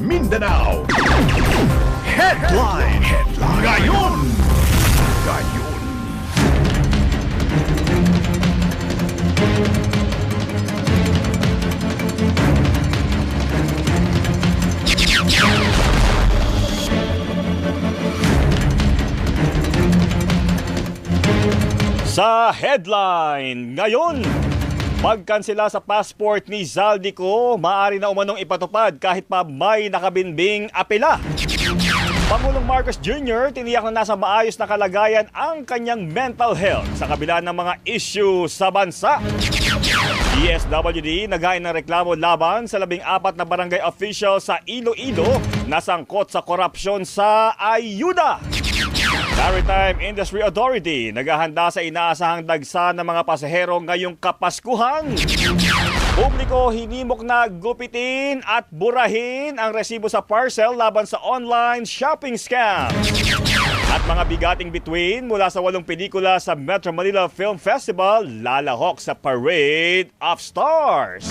Mindanao. Headline ngayon. Sa headline ngayon, pagkansela sa passport ni Zaldico, maaari na umanong ipatupad kahit pa may nakabinbing apela. Pangulong Marcos Jr. tiniyak na nasa maayos na kalagayan ang kanyang mental health sa kabila ng mga issue sa bansa. DSWD naghain ng reklamo laban sa 14 na barangay official sa Iloilo na sangkot sa korupsyon sa ayuda. Maritime Industry Authority naghahanda sa inaasahang dagsa ng mga pasahero ngayong Kapaskuhan. Publiko hinimok na gupitin at burahin ang resibo sa parcel laban sa online shopping scam. At mga bigating bituin mula sa 8 pelikula sa Metro Manila Film Festival lalahok sa Parade of Stars.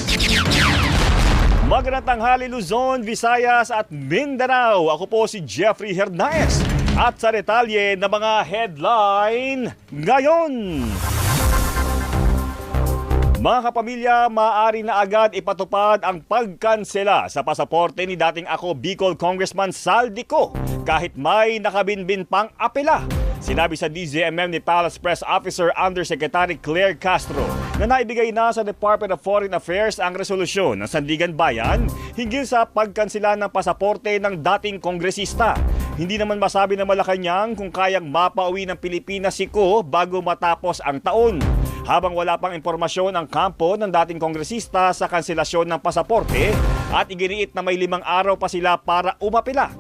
Magandang tanghali Luzon, Visayas at Mindanao. Ako po si Jeffrey Hernandez. At sa detalye ng mga headline ngayon. Mga kapamilya, maaari na agad ipatupad ang pagkansela sa pasaporte ni dating ako Bicol Congressman Zaldico kahit may nakabinbin pang apela. Sinabi sa DZMM ni Palace Press Officer Undersecretary Claire Castro na naibigay na sa Department of Foreign Affairs ang resolusyon ng Sandigan Bayan hinggil sa pagkansela ng pasaporte ng dating kongresista. Hindi naman masabi ng Malacanang kung kayang mapauwi ng Pilipinas si Ko bago matapos ang taon. Habang wala pang impormasyon ang kampo ng dating kongresista sa kanselasyon ng pasaporte at iginiit na may 5 araw pa sila para umapila.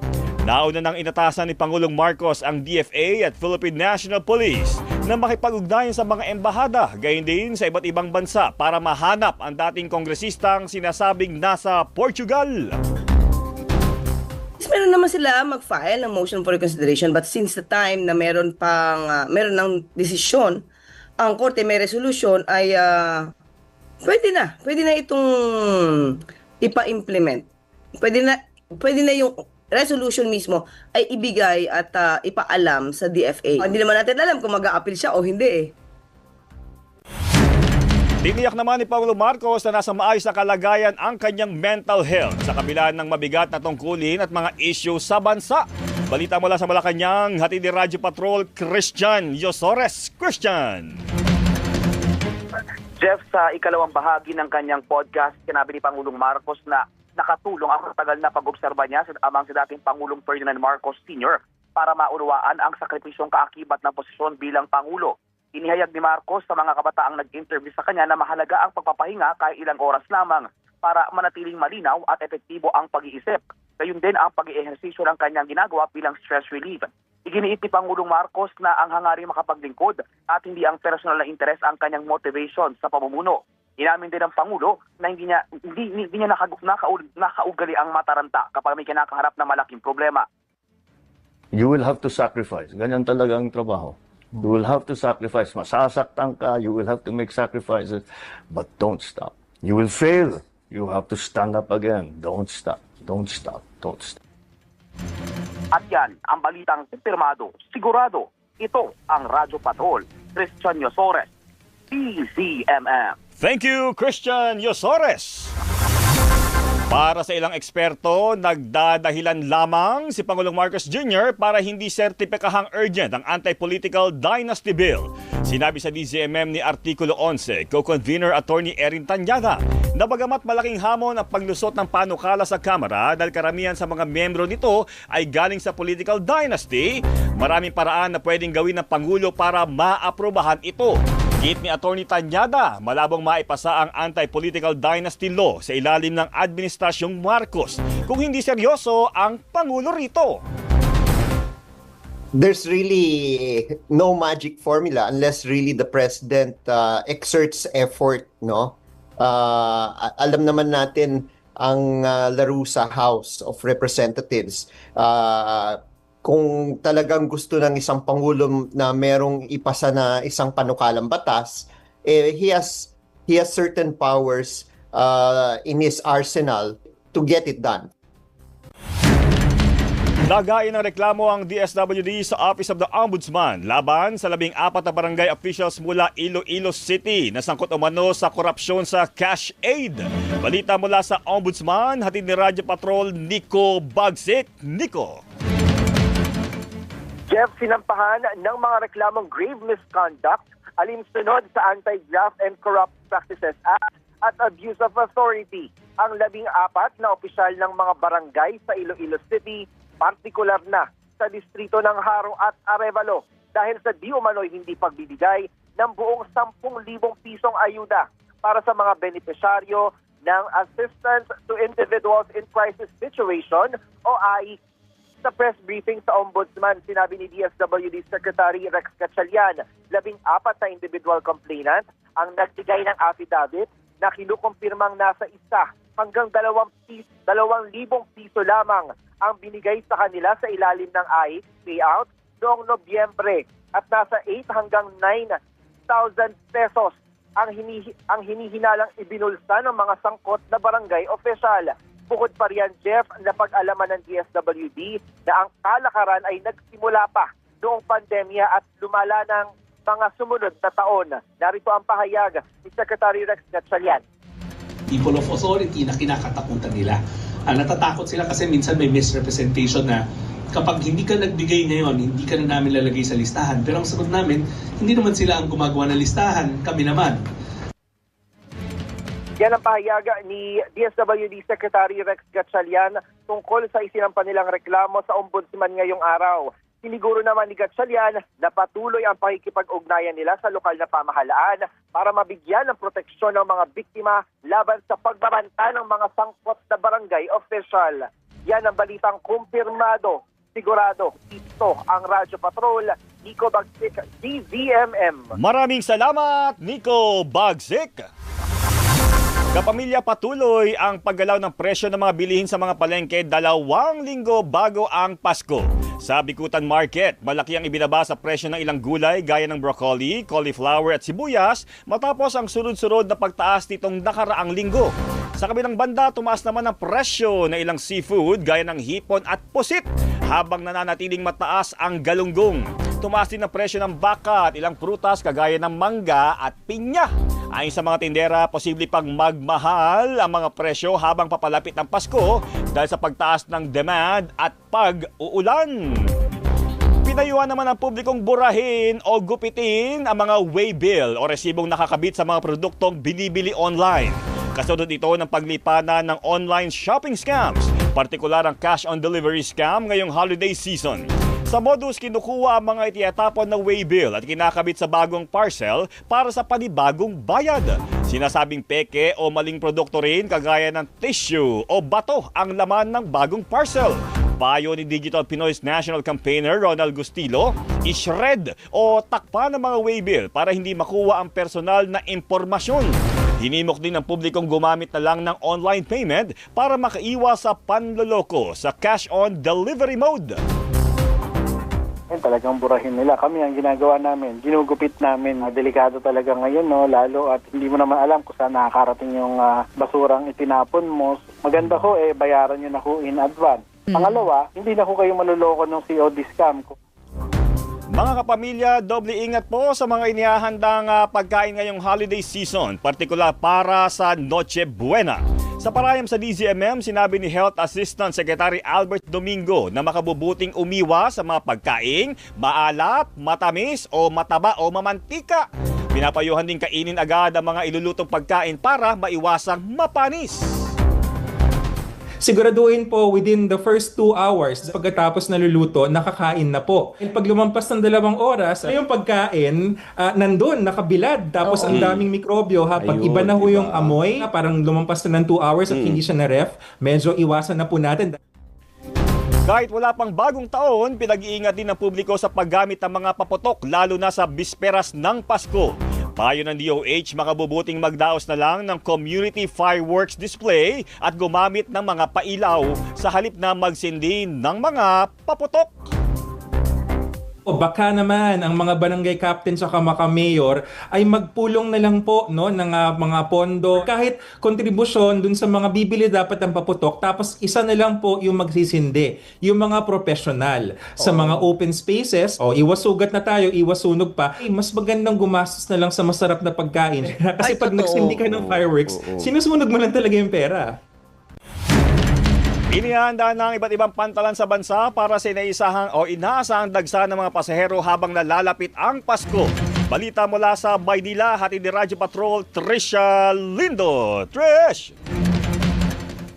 Nauna nang inatasan ni Pangulong Marcos ang DFA at Philippine National Police na makipag-ugnayan sa mga embahada, gayon din sa iba't ibang bansa para mahanap ang dating kongresistang sinasabing nasa Portugal. Meron naman sila mag-file ng motion for reconsideration, but since the time na meron ng desisyon, ang korte may resolution ay pwede na itong ipa-implement. Pwede na yung resolution mismo ay ibigay at ipaalam sa DFA. Hindi naman natin alam kung mag-a-appeal siya o hindi eh. Tiniyak naman ni Pangulong Marcos na nasa maayos na kalagayan ang kanyang mental health sa kabila ng mabigat na tungkulin at mga issue sa bansa. Balita mula sa Malacanang, hatid ni Radyo Patrol Christian Yosores. Christian! Jeff, sa ikalawang bahagi ng kanyang podcast, sinabi ni Pangulong Marcos na nakatulong ang tagal na pag-obserba niya amang si dating Pangulong Ferdinand Marcos Sr. para maunawaan ang sakripisyong kaakibat ng posisyon bilang Pangulo. Inihayag ni Marcos sa mga kabataang nag-interview sa kanya na mahalaga ang pagpapahinga kahit ilang oras lamang para manatiling malinaw at epektibo ang pag-iisip. Gayun din ang pag-i-ehersisyo ng kanyang ginagawa bilang stress relief. Iginiit ni Pangulong Marcos na ang hangaring makapaglingkod at hindi ang personal na interes ang kanyang motivation sa pamumuno. Inamin din ng Pangulo na hindi niya nakaugali ang mataranta kapag may kinakaharap na malaking problema. You will have to sacrifice. Ganyan talaga ang trabaho. You will have to sacrifice. Masasaktan ka, you will have to make sacrifices, but don't stop. You will fail. You have to stand up again. Don't stop. Don't stop. Don't stop. At yan, ang balitang pirmado, sigurado, ito ang Radyo Patrol, Christian Yosores, DZMM. Thank you, Christian Yosores! Para sa ilang eksperto, nagdadahilan lamang si Pangulong Marcos Jr. para hindi sertipikahang urgent ang Anti-Political Dynasty Bill. Sinabi sa DZMM ni Artikulo 11, Co-Convener Attorney Erin Tanyada, na bagamat malaking hamon ang paglusot ng panukala sa Kamara dahil karamihan sa mga membro nito ay galing sa political dynasty, maraming paraan na pwedeng gawin ng Pangulo para maaprobahan ito. Git ni Attorney Tanyada, malabong maipasa ang Anti-Political Dynasty Law sa ilalim ng Administrasyong Marcos kung hindi seryoso ang Pangulo rito. There's really no magic formula unless really the President exerts effort, no? Alam naman natin ang laro sa House of Representatives. Kung talagang gusto ng isang Pangulo na merong ipasa na isang panukalang batas, he has certain powers in his arsenal to get it done. Nagain ng reklamo ang DSWD sa Office of the Ombudsman laban sa 14 na barangay officials mula Iloilo City na sangkot umano sa korupsyon sa cash aid. Balita mula sa Ombudsman, hatid ni Radyo Patrol Nico Bagsik. Nico. Jeff, sinampahan ng mga reklamong grave misconduct alinsunod sa Anti-Graft and Corrupt Practices Act at Abuse of Authority ang 14 na opisyal ng mga barangay sa Iloilo City, partikular na sa distrito ng Haro at Arevalo dahil sa di umano'y hindi pagbibigay ng buong 10,000 pisong ayuda para sa mga benepisyaryo ng Assistance to Individuals in Crisis Situation o AI. Sa press briefing sa Ombudsman, sinabi ni DSWD Secretary Rex Gatchalian, 14 na individual complainant ang nagbigay ng affidavit na kinukumpirmang nasa 1 hanggang 2,000 piso lamang ang binigay sa kanila sa ilalim ng AI payout noong Nobyembre at nasa 8 hanggang 9,000 pesos ang hinihinalang ibinulsa ng mga sangkot na barangay official. Bukod pa riyan, Jeff, napag-alaman ng DSWD na ang kalakaran ay nagsimula pa noong pandemya at lumala ng mga sumunod na taon. Narito ang pahayag ni Secretary Rex Gatchalian. People of authority na kinakatakutan nila. Natatakot sila kasi minsan may misrepresentation na kapag hindi ka nagbigay ngayon, hindi ka na namin lalagay sa listahan. Pero ang sagot namin, hindi naman sila ang gumagawa ng listahan, kami naman. Yan ang pahayag ni DSWD Secretary Rex Gatchalian tungkol sa isinampa nilang reklamo sa Ombudsman ngayong araw. Siniguro naman ni Gatchalian na patuloy ang pakikipag-ugnayan nila sa lokal na pamahalaan para mabigyan ng proteksyon ng mga biktima laban sa pagbabanta ng mga sangkot na barangay official. Yan ang balitang kumpirmado, sigurado. Ito ang Radyo Patrol, Nico Bagsik, DZMM. Maraming salamat, Nico Bagsik. Kapamilya, patuloy ang paggalaw ng presyo ng mga bilihin sa mga palengke 2 linggo bago ang Pasko. Sa Bikutan Market, malaki ang ibinaba sa presyo ng ilang gulay gaya ng broccoli, cauliflower at sibuyas matapos ang sunod-sunod na pagtaas nitong nakaraang linggo. Sa kabilang banda, tumaas naman ang presyo ng ilang seafood gaya ng hipon at pusit habang nananatiling mataas ang galunggong. Tumaas din ang presyo ng baka at ilang prutas kagaya ng mangga at pinya. Ayon sa mga tindera, posible pang magmahal ang mga presyo habang papalapit ng Pasko dahil sa pagtaas ng demand at pag-uulan. Pinayuhan naman ang publikong burahin o gupitin ang mga waybill o resibong nakakabit sa mga produktong binibili online. Kasunod ito ng paglipanan ng online shopping scams, partikular ang cash on delivery scam ngayong holiday season. Sa modus, kinukuha ang mga itiyatapon na waybill at kinakabit sa bagong parcel para sa panibagong bayad. Sinasabing peke o maling produkto rin kagaya ng tissue o bato ang laman ng bagong parcel. Payo ni Digital Pinoy's National Campaigner Ronald Gustilo, i-shred o takpan ng mga waybill para hindi makuha ang personal na impormasyon. Hinimok din ng publikong gumamit na lang ng online payment para makaiwas sa panloloko sa cash on delivery mode. Talagang burahin nila. Kami ang ginagawa namin, ginugupit namin. Delikado talaga ngayon, no? Lalo at hindi mo naman alam kung saan nakakarating yung basurang itinapon mo. Maganda ko, bayaran nyo na ko in advance. Pangalawa, hindi na ko kayo maluloko ng COD scam ko. Mga kapamilya, doble ingat po sa mga inihahandang pagkain ngayong holiday season, partikular para sa Noche Buena. Sa parayam sa DZMM, sinabi ni Health Assistant Secretary Albert Domingo na makabubuting umiwas sa mga pagkain, maalat, matamis o mataba o mamantika. Pinapayuhan din kainin agad ang mga ilulutong pagkain para maiwasang mapanis. Siguraduhin po within the first 2 hours pagkatapos naluluto, nakakain na po. Pag lumampas ng 2 oras, yung pagkain nandun, nakabilad. Tapos ang daming mikrobyo. Pag iba na ho yung amoy, parang lumampas na ng 2 hours at hindi siya na-ref, medyo iwasan na po natin. Kahit wala pang bagong taon, pinag-iingat din ng publiko sa paggamit ng mga paputok lalo na sa bisperas ng Pasko. Payo ng DOH, makabubuting magdaos na lang ng community fireworks display at gumamit ng mga pailaw sa halip na magsindi ng mga paputok. O baka naman ang mga barangay captain sa mga mayor ay magpulong na lang po no ng mga pondo, kahit kontribusyon dun sa mga bibili dapat ang paputok, tapos isa na lang po yung magsisindi, yung mga professional sa mga open spaces. O iwas sugat na tayo, iwas sunog pa. Mas magandang gumastos na lang sa masarap na pagkain. Kasi pag nagsindi ka ng fireworks, sinusunog mo lang talaga yung pera. Inihanda ng iba't ibang pantalan sa bansa para sa inaasahang dagsa ng mga pasahero habang nalalapit ang Pasko. Balita mula sa Maynila, hatid ni Radyo Patrol, Trisha Lindo. Trish!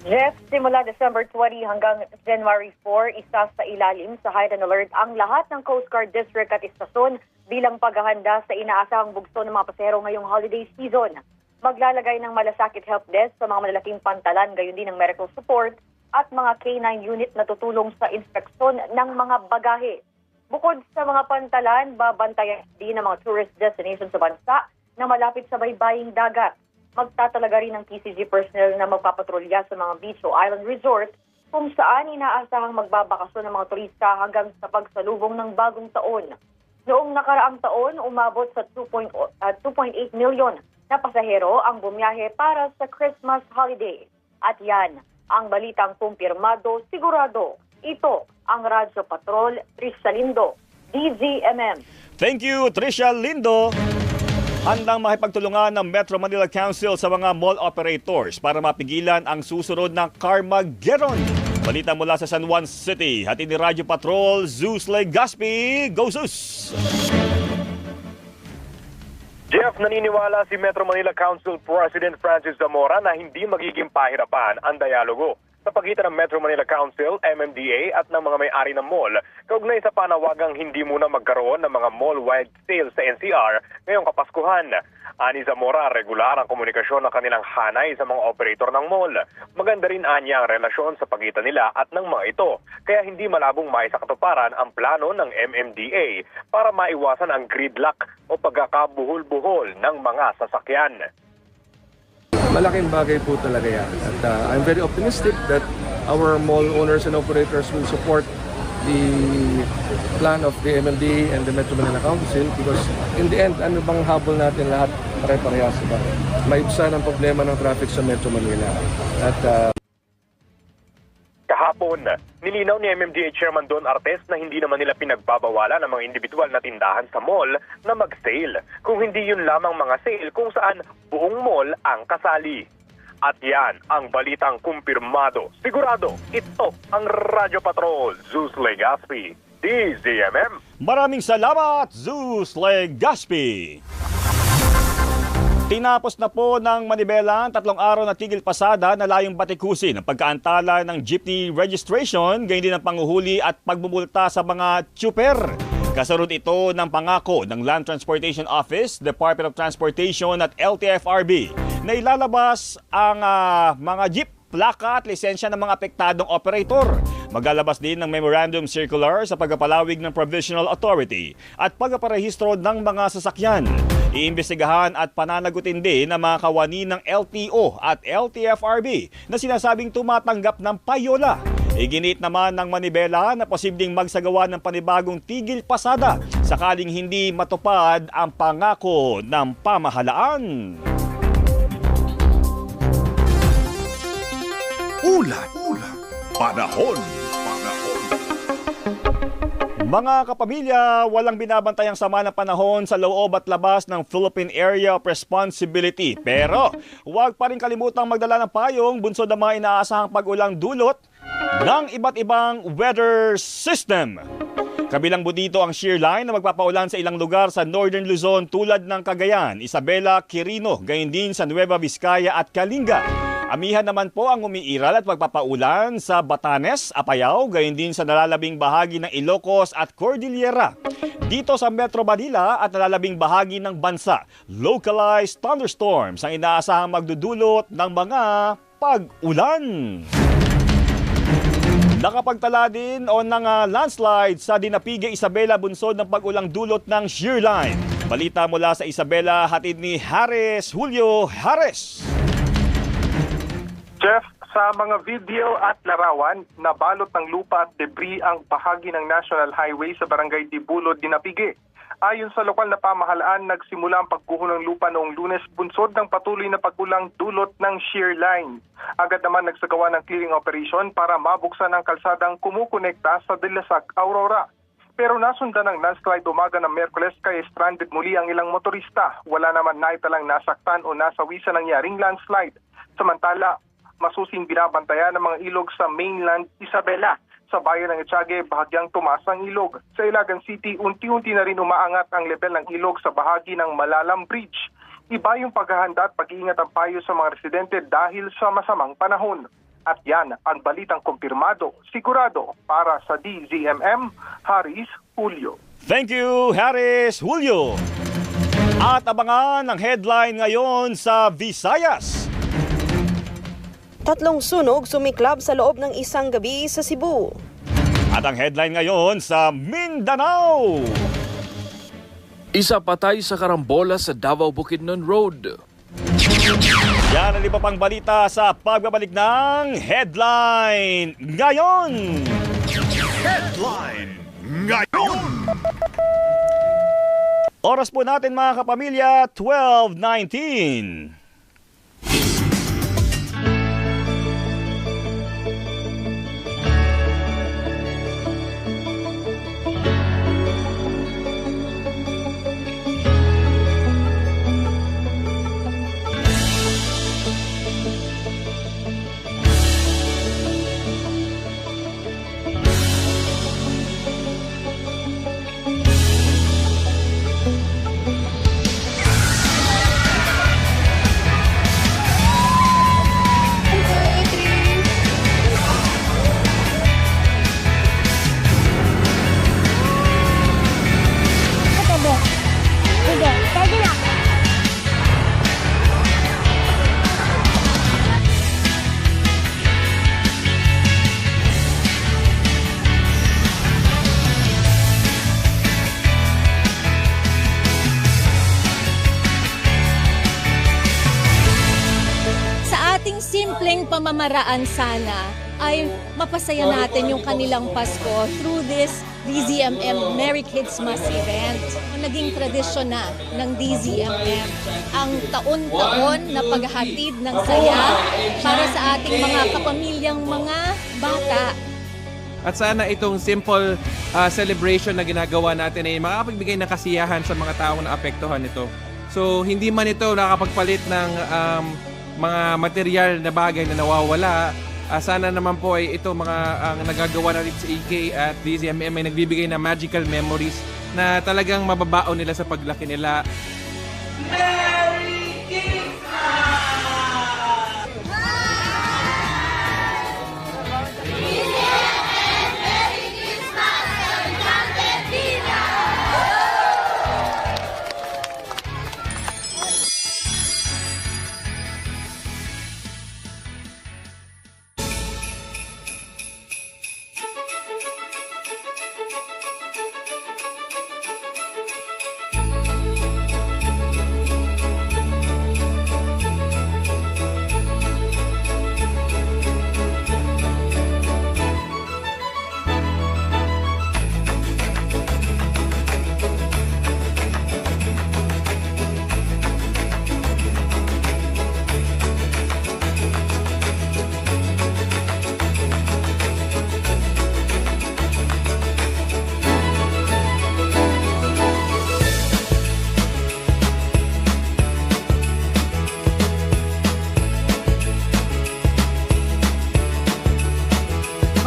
Jeff, simula December 20 hanggang January 4, isa sa ilalim sa heightened alert ang lahat ng Coast Guard District at istasyon bilang paghahanda sa inaasahang bugso ng mga pasahero ngayong holiday season. Maglalagay ng malasakit help desk sa mga malalaking pantalan, gayon din ng medical support at mga K9 unit na tutulong sa inspeksyon ng mga bagahe. Bukod sa mga pantalan, babantayan din ng mga tourist destinations sa bansa na malapit sa baybaying dagat. Magtatalaga rin ng PCG personnel na magpapatrolya sa mga beach o island resort kung saan inaasahang magbabakasyon ng mga turista hanggang sa pagsalubong ng bagong taon. Noong nakaraang taon, umabot sa 2.8 million na pasahero ang bumiyahe para sa Christmas holiday. At yan, ang balitang kumpirmado, sigurado. Ito ang Radyo Patrol, Trisha Lindo, DZMM. Thank you, Trisha Lindo. Handang makipagtulungan ng Metro Manila Council sa mga mall operators para mapigilan ang susunod ng Carmageddon. Balita mula sa San Juan City. Hatid ni Radyo Patrol, Zeus Legaspi. Go Zeus! Jeff, naniniwala si Metro Manila Council President Francis Zamora na hindi magiging pahirapan ang dialogo sa pagitan ng Metro Manila Council, MMDA at ng mga may-ari ng mall kaugnay sa panawagang hindi muna magkaroon ng mga mall-wide sales sa NCR ngayong Kapaskuhan. Ani Zamora, regular ang komunikasyon ng kanilang hanay sa mga operator ng mall. Maganda rin anya ang relasyon sa pagitan nila at ng mga ito, kaya hindi malabong maisakatuparan ang plano ng MMDA para maiwasan ang gridlock o pagkakabuhol-buhol ng mga sasakyan. Malaking bagay po talaga yan. At I'm very optimistic that our mall owners and operators will support the plan of the MMDA and the Metro Manila Council because in the end, ano bang habol natin lahat pare-parehas, diba? Maibsan ang problema ng traffic sa Metro Manila. At kahapon, nilinaw ni MMDA Chairman Don Artes na hindi naman nila pinagbabawalan ang mga individual na tindahan sa mall na mag-sale. Kung hindi yun lamang mga sale kung saan buong mall ang kasali. At yan ang balitang kumpirmado. Sigurado, ito ang Radyo Patrol, Zeus Legaspi, DZMM. Maraming salamat, Zeus Legaspi. Tinapos na po ng Manibelan 3 araw na tigil pasada na layong batikusin ang pagkaantala ng jeepney registration, gayon din ang panguhuli at pagbubulta sa mga tsuper. Kasunod ito ng pangako ng Land Transportation Office, Department of Transportation at LTFRB na ilalabas ang mga jeep, plaka at lisensya ng mga apektadong operator. Maglalabas din ng memorandum circular sa pagpapalawig ng Provisional Authority at pagpaparehistro ng mga sasakyan. Iimbestigahan at pananagutin din ang mga kawani ng LTO at LTFRB na sinasabing tumatanggap ng payola. Iginit naman ng Manibela na posibleng magsagawa ng panibagong tigil pasada sakaling hindi matupad ang pangako ng pamahalaan. Ulat. Panahon. Mga kapamilya, walang binabantayang sama ng panahon sa loob at labas ng Philippine Area of Responsibility. Pero huwag pa rin kalimutang magdala ng payong bunsod ng mga inaasahang pag-ulang dulot ng iba't ibang weather system. Kabilang po dito ang shear line na magpapaulan sa ilang lugar sa Northern Luzon tulad ng Cagayan, Isabela, Quirino, gayon din sa Nueva Vizcaya at Kalinga. Amihan naman po ang umiiral at magpapaulan sa Batanes, Apayao, gayon din sa nalalabing bahagi ng Ilocos at Cordillera. Dito sa Metro Manila at nalalabing bahagi ng bansa, localized thunderstorms ang inaasahang magdudulot ng mga pag-ulan. Nakapagtala din o ng landslide sa Dinapigue, Isabela, bunsod ng pag-ulang dulot ng shear line. Balita mula sa Isabela, hatid ni Julio Harris. Jeff, Sa mga video at larawan, nabalot ng lupa at debris ang bahagi ng National Highway sa Barangay Dibulod, Dinapige. Ayon sa lokal na pamahalaan, nagsimula ang pagguho ng lupa noong Lunes bunsod ng patuloy na pag-ulang dulot ng shear line. Agad naman nagsagawa ng clearing operation para mabuksan ang kalsadang kumukonekta sa Dilasac, Aurora. Pero nasundan ng landslide umaga ng Miyerkules kaya stranded muli ang ilang motorista. Wala naman naitalang nasaktan o nasawi sa nangyaring landslide. Samantala, masusing binabantayan ng mga ilog sa mainland Isabela. Sa bayan ng Etiague, bahagyang tumaas ang ilog. Sa Ilagan City, unti-unti na rin umaangat ang level ng ilog sa bahagi ng Malalam Bridge. Iba yung paghahanda at pag-iingat ang payo sa mga residente dahil sa masamang panahon. At yan ang balitang kumpirmado, sigurado para sa DZMM, Haris Julio. Thank you, Haris Julio. At abangan ang headline ngayon sa Visayas. 3 sunog sumiklab sa loob ng isang gabi sa Cebu. At ang headline ngayon sa Mindanao. Isa patay sa karambola sa Davao Bukidnon Road. Yan ang iba pang balita sa pagbabalik ng Headline Ngayon. Headline Ngayon. Oras po natin mga kapamilya, 12:19. Pamamaraan sana ay mapasaya natin yung kanilang Pasko through this DZMM Merry Kids Mas event. Naging tradisyon na ng DZMM ang taon-taon na paghahatid ng saya para sa ating mga kapamilyang mga bata. At sana itong simple celebration na ginagawa natin ay makapagbigay ng kasiyahan sa mga taong naapektuhan nito. So hindi man ito nakakapagpalit ng mga material na bagay na nawawala. Sana naman po ay ito mga nagagawa na rin sa EK at DZMM ay nagbibigay ng magical memories na talagang mababaon nila sa paglaki nila. Merry Christmas!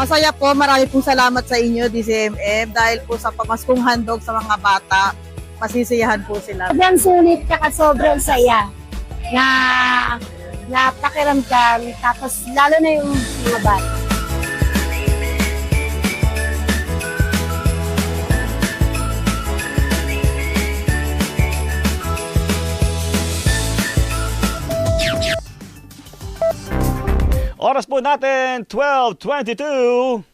Masaya po, marami pong salamat sa inyo, DZMM, dahil po sa pamaskong handog sa mga bata, masisiyahan po sila. Sobrang sulit at sobrang saya na pakiramdam, tapos lalo na yung mga bata. Oras po natin, 12:22.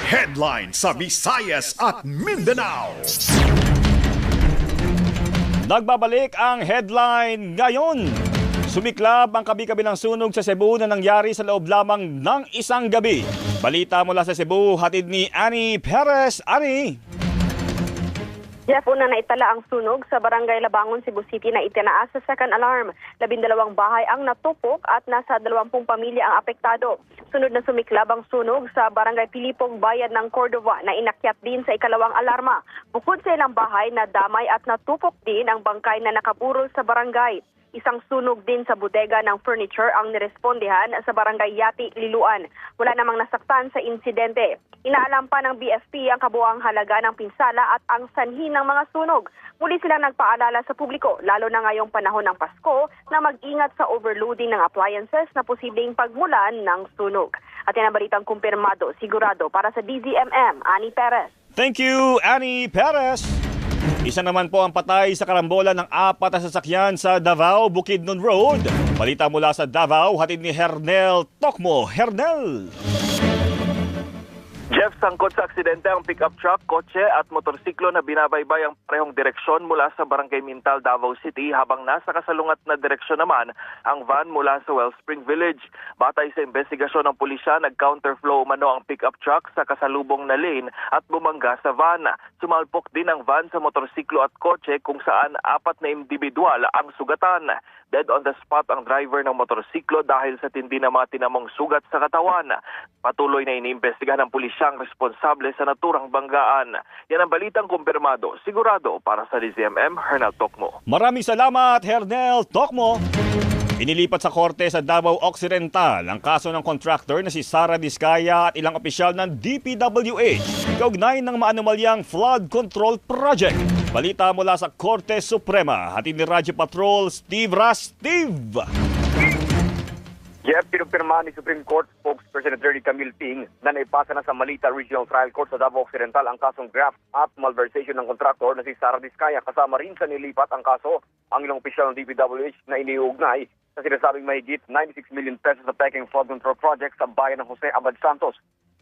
Headline sa Visayas at Mindanao. Nagbabalik ang headline ngayon. Sumiklab ang kabi-kabilang sunog sa Cebu na nangyari sa loob lamang ng isang gabi. Balita mula sa Cebu, hatid ni Annie Perez. Annie! Jeff, una na itala ang sunog sa Barangay Labangon, Cebu City na itinaas sa second alarm. 12 bahay ang natupok at nasa 20 pamilya ang apektado. Sunod na sumiklab ang sunog sa Barangay Pilipong, Bayan ng Cordova na inakyat din sa ikalawang alarma. Bukod sa ilang bahay na damay at natupok din ang bangkay na nakaburol sa barangay. Isang sunog din sa bodega ng furniture ang nirespondihan sa Barangay Yati, Liluan. Wala namang nasaktan sa insidente. Inaalam pa ng BFP ang kabuang halaga ng pinsala at ang sanhi ng mga sunog. Muli silang nagpaalala sa publiko, lalo na ngayong panahon ng Pasko, na mag-ingat sa overloading ng appliances na posibleng pagmulan ng sunog. At yan ang balitang kumpirmado, sigurado para sa DZMM, Annie Perez. Thank you, Annie Perez. Isa naman po ang patay sa karambola ng 4 na sasakyan sa Davao Bukidnon Road. Balita mula sa Davao, hatid ni Hernel Tokmo. Hernel! Jeff, sangkot sa aksidente ang pickup truck, kotse at motorsiklo na binabaybay ang parehong direksyon mula sa Barangay Mintal, Davao City habang nasa kasalungat na direksyon naman ang van mula sa Wellspring Village. Batay sa investigasyon ng pulisya, nag-counterflow umano ang pickup truck sa kasalubong na lane at bumangga sa van. Sumalpok din ang van sa motorsiklo at kotse kung saan 4 na individual ang sugatan. Dead on the spot ang driver ng motorsiklo dahil sa tindi na mga tinamong sugat sa katawan. Patuloy na iniimbestigahan ng pulisya ang responsable sa naturang banggaan. Yan ang balitang kumpirmado, sigurado para sa DZMM, Hernel Tokmo. Maraming salamat, Hernel Tokmo. Inilipat sa korte sa Davao Occidental ang kaso ng contractor na si Sara Diskaya at ilang opisyal ng DPWH kaugnay ng maanumalyang flood control project. Balita mula sa Korte Suprema, hatid ni Radyo Patrol Steve Ras. Steve! Jeff, pinumpirma ni Supreme Court spokesperson Attorney Camille Ping na naipasa na sa Malita Regional Trial Court sa Davao Occidental ang kasong graft at malversation ng kontraktor na si Sara Diskaya. Kasama rin sa nilipat ang kaso ang ilang opisyal ng DPWH na iniugnay sa sinasabing mahigit 96 million pesos sa peking flood control project sa bayan ng Jose Abad Santos.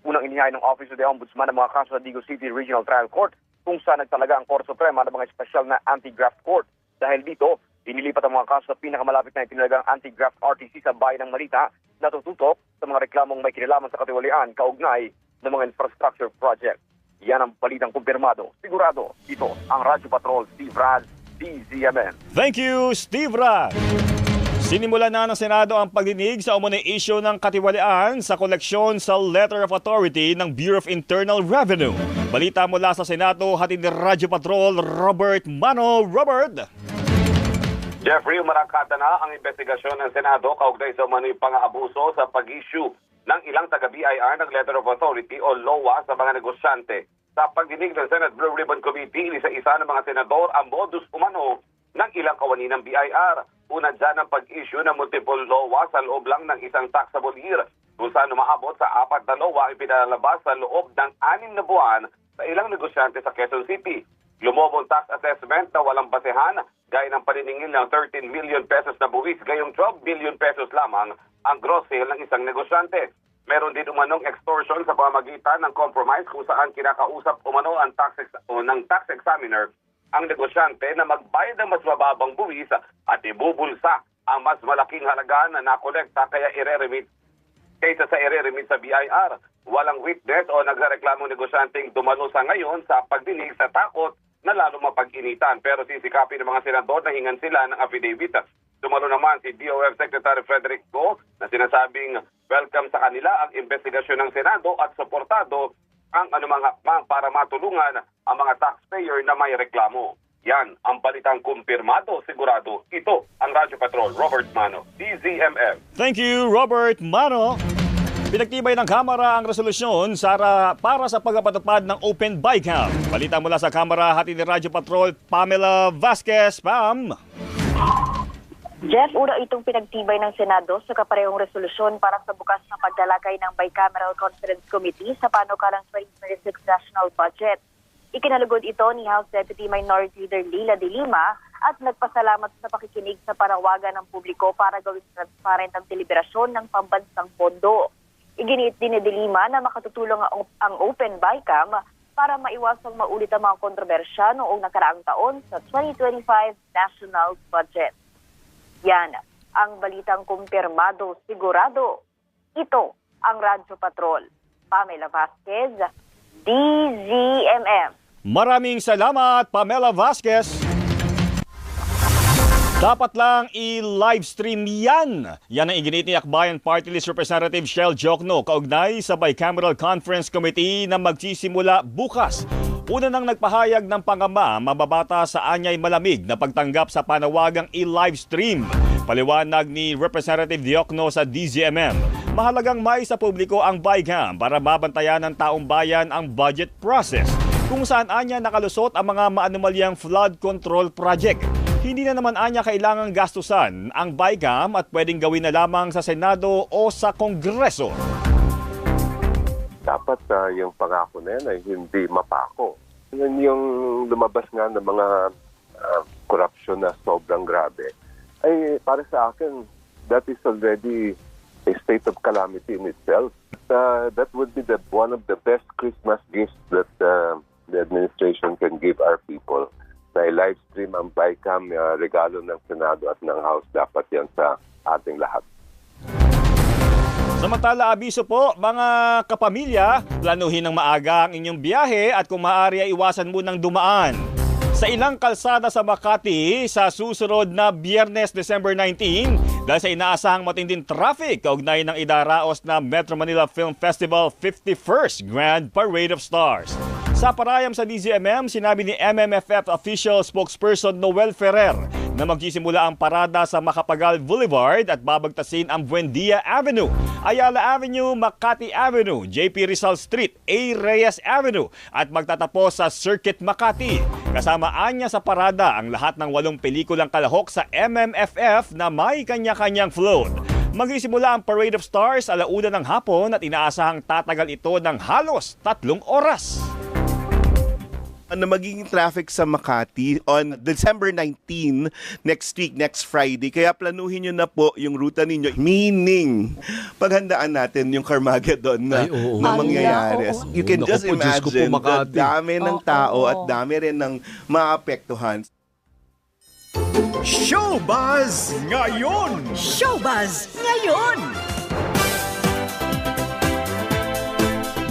Unang inihay ng Office of the Ombudsman ang mga kaso sa Digo City Regional Trial Court kung saan nagtalaga ang Korte Suprema ng mga espesyal na anti-graft court. Dahil dito, inilipat ang mga kaso sa pinakamalapit na itinalagang anti-graft RTC sa bayan ng Malita na tututok sa mga reklamong may kinalaman sa katiwalian kaugnay ng mga infrastructure project. Yan ang balitang kumpirmado. Sigurado, ito ang Radyo Patrol, Steve Raz, DZMN. Thank you, Steve Raz. Sinimula na ng Senado ang pagdinig sa umunay issue ng katiwalian sa koleksyon sa Letter of Authority ng Bureau of Internal Revenue. Balita mula sa Senado, hatid ni Radyo Patrol, Robert Mano. Robert! Jeffrey, umarakata na ang investigasyon ng Senado kaugnay sa umano'y pang-aabuso sa pag-issue ng ilang taga-BIR ng Letter of Authority o LOA sa mga negosyante. Sa pagdinig ng Senate Blue Ribbon Committee, isa-isa ng mga senador ang modus umano ng ilang kawani ng BIR. Una dyan ang pag-issue ng multiple LOA sa loob lang ng isang taxable year, kung saan umaabot sa 4 na LOA ay pinalabas sa loob ng 6 na buwan sa ilang negosyante sa Quezon City. Lumobong tax assessment na walang basehan, gaya ng paniningil ng 13 million pesos na buwis, gayong 12 billion pesos lamang ang gross sale ng isang negosyante. Meron din umanong extortion sa pamamagitan ng compromise kung saan kinakausap umano ang ng tax examiner ang negosyante na magbayad ng mas mababang buwis at ibubulsa ang mas malaking halaga na nakolekta kaysa sa ireremit sa BIR. Walang witness o nagreklamong negosyanteng dumalo sa ngayon sa pagdinig sa takot na lalo mapag-initan. Pero sisikapin ng mga senador na hingan sila ng affidavit. Dumalo naman si DOF Secretary Frederick Go na sinasabing welcome sa kanila ang investigasyon ng Senado at suportado ang anumang hakbang para matulungan ang mga taxpayer na may reklamo. Yan ang balitang kumpirmado, sigurado. Ito ang Radyo Patrol, Robert Mano, DZMM. Thank you, Robert Mano. Pinagtibay ng Kamara ang resolusyon para sa pagpapatupad ng Open Bike Camp. Balita mula sa Kamara, hatid ni Radyo Patrol, Pamela Vasquez. Pam! Jeff, una itong pinagtibay ng Senado sa kaparehong resolusyon para sa bukas na paglalagay ng Bicameral Conference Committee sa panukalang 2026 National Budget. Ikinalugod ito ni House Deputy Minority Leader Leila De Lima at nagpasalamat sa pakikinig sa panawagan ng publiko para gawing transparent ang deliberasyon ng pambansang pondo. Iginiit din ni De Lima na makatutulong ang Open Bicam para maiwasang maulit ang mga kontrobersya noong nakaraang taon sa 2025 national budget. Yan ang balitang kumpirmado sigurado. Ito ang Radyo Patrol. Pamela Vasquez, DZMM. Maraming salamat, Pamela Vasquez. Dapat lang i-livestream yan. Yan ang iginit ni Akbayan Party List Representative Shell Jokno kaugnay sa Bicameral Conference Committee na magsisimula bukas. Una nang nagpahayag ng pangamba, mababata sa anyay malamig na pagtanggap sa panawagang i-livestream. Paliwanag ni Representative Diokno sa DZMM, mahalagang mai sa publiko ang BICAM para mabantayan ng taong bayan ang budget process kung saan anya nakalusot ang mga maanumalyang flood control project. Hindi na naman anya kailangang gastusan ang BICAM at pwedeng gawin na lamang sa Senado o sa Kongreso. Dapat yung pangako na yan ay hindi mapako. Yun yung lumabas nga ng mga corruption na sobrang grabe. Ay para sa akin, that is already a state of calamity in itself. That would be one of the best Christmas gifts that the administration can give our people. Na i-livestream ang BICAM, regalo ng Senado at ng House, dapat yan sa ating lahat. Samantala, abiso po, mga kapamilya, planuhin ng maaga ang inyong biyahe at kung maaari ay iwasan mo ng dumaan sa ilang kalsada sa Makati sa susunod na Biyernes, December 19 dahil sa inaasahang matinding traffic kaugnay ng idaraos na Metro Manila Film Festival 51st Grand Parade of Stars. Sa parayam sa DZMM, sinabi ni MMFF official spokesperson Noel Ferrer na magsisimula ang parada sa Macapagal Boulevard at babagtasin ang Buendia Avenue, Ayala Avenue, Makati Avenue, JP Rizal Street, A. Reyes Avenue at magtatapos sa Circuit Makati. Kasama anya sa parada ang lahat ng 8 pelikulang kalahok sa MMFF na may kanya-kanyang float. Magsisimula ang Parade of Stars 1:00 ng hapon at inaasahang tatagal ito ng halos 3 oras. Na magiging traffic sa Makati on December 19, next week, next Friday. Kaya planuhin nyo na po yung ruta ninyo. Meaning, paghandaan natin yung Carmageddon na mangyayari. You can just imagine the dami ng tao at dami rin ng maapektuhan. Showbuzz ngayon! Showbuzz ngayon!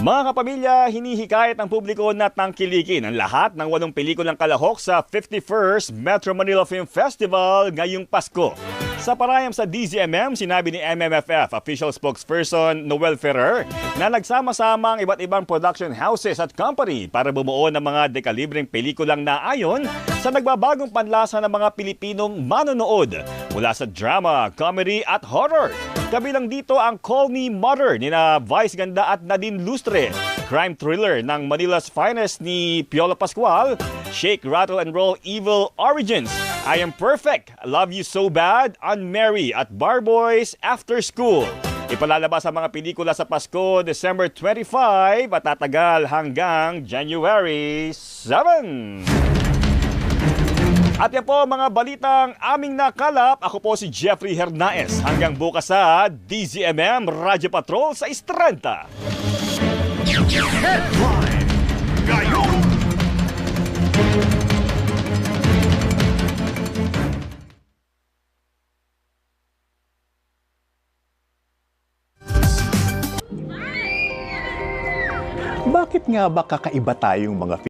Mga kapamilya, hinihikayat ng publiko na tangkilikin ang lahat ng 8 pelikulang kalahok sa 51st Metro Manila Film Festival ngayong Pasko. Sa parayam sa DZMM, sinabi ni MMFF official spokesperson Noel Ferrer na nagsama-sama ang iba't ibang production houses at company para bumuo ng mga dekalibreng pelikulang naayon sa nagbabagong panlasa ng mga Pilipinong manonood mula sa drama, comedy at horror. Kabilang dito ang Call Me Mother ni na Vice Ganda at Nadine Lustre, crime thriller ng Manila's Finest ni Piolo Pascual, Shake, Rattle and Roll Evil Origins, I Am Perfect, Love You So Bad, Unmarry at Barboys After School. Ipalalabas ang mga pelikula sa Pasko, December 25 at tatagal hanggang January 7. At yan po mga balitang aming nakalap. Ako po si Jeffrey Hernaez. Hanggang bukas sa DZMM Radyo Patrol sa Istrenta. Headline ngayon! Bakit nga ba kakaiba tayong mga